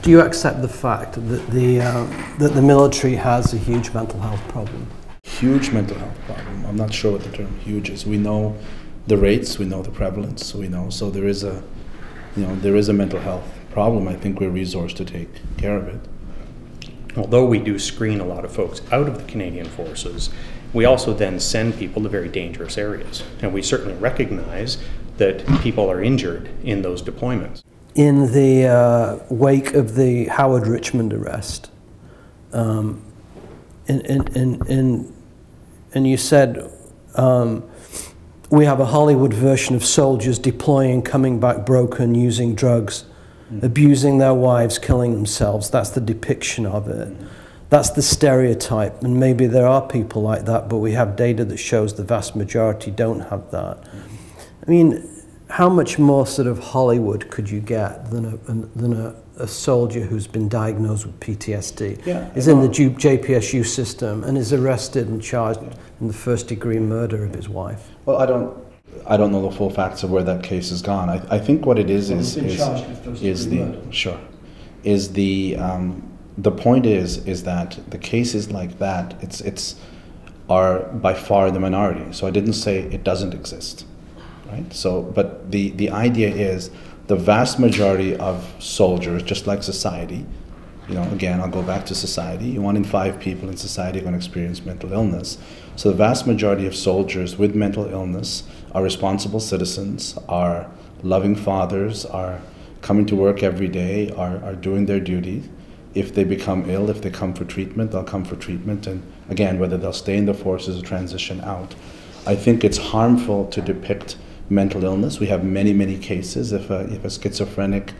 Do you accept the fact that the military has a huge mental health problem? Huge mental health problem. I'm not sure what the term huge is. We know the rates, we know the prevalence, we know. So there is a, there is a mental health problem. I think we're resourced to take care of it. Although we do screen a lot of folks out of the Canadian Forces, we also then send people to very dangerous areas. And we certainly recognize that people are injured in those deployments. In the wake of the Howard Richmond arrest, and you said, we have a Hollywood version of soldiers deploying, coming back broken, using drugs, abusing their wives, killing themselves. That's the depiction of it. That's the stereotype, and maybe there are people like that, but we have data that shows the vast majority don't have that. I mean, how much more sort of Hollywood could you get than a soldier who's been diagnosed with PTSD, is in the JPSU system and is arrested and charged in the first-degree murder of his wife? Well, I don't know the full facts of where that case has gone. I think what it is the point is that the cases like that are by far the minority. So I didn't say it doesn't exist, right? So, but the idea is the vast majority of soldiers, just like society, again, I'll go back to society. 1 in 5 people in society are going to experience mental illness. So the vast majority of soldiers with mental illness are responsible citizens, are loving fathers, are coming to work every day, are doing their duty. If they become ill, if they come for treatment, they'll come for treatment. And again, whether they'll stay in the forces or transition out. I think it's harmful to depict mental illness. We have many, many cases. If a schizophrenic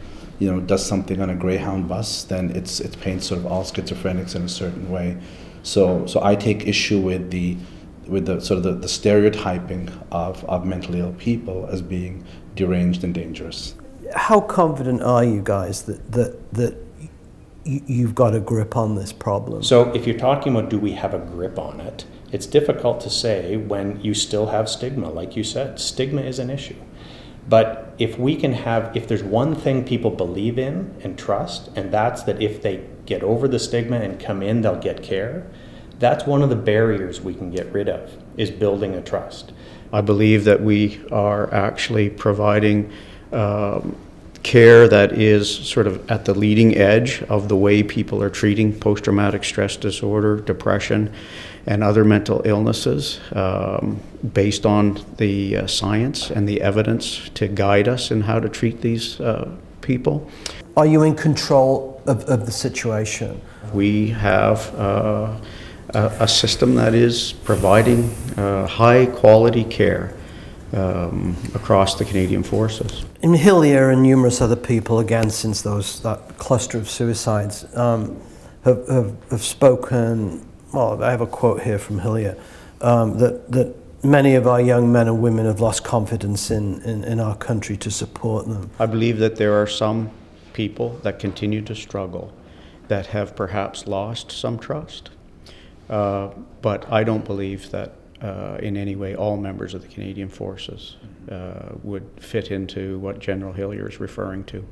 does something on a Greyhound bus, then it's paints sort of all schizophrenics in a certain way. So I take issue with the sort of the stereotyping of mentally ill people as being deranged and dangerous. How confident are you guys that you've got a grip on this problem? So if you're talking about do we have a grip on it, it's difficult to say when you still have stigma. Like you said, stigma is an issue. But if there's one thing people believe in and trust, and that's that if they get over the stigma and come in, they'll get care, that's one of the barriers we can get rid of, is building a trust. I believe that we are actually providing care that is sort of at the leading edge of the way people are treating post-traumatic stress disorder, depression, and other mental illnesses based on the science and the evidence to guide us in how to treat these people. Are you in control of the situation? We have a system that is providing high-quality care across the Canadian Forces. In Hillier and numerous other people, again, since that cluster of suicides, have spoken. Well, I have a quote here from Hillier that many of our young men and women have lost confidence in our country to support them. I believe that there are some people that continue to struggle that have perhaps lost some trust, but I don't believe that in any way all members of the Canadian Forces would fit into what General Hillier is referring to.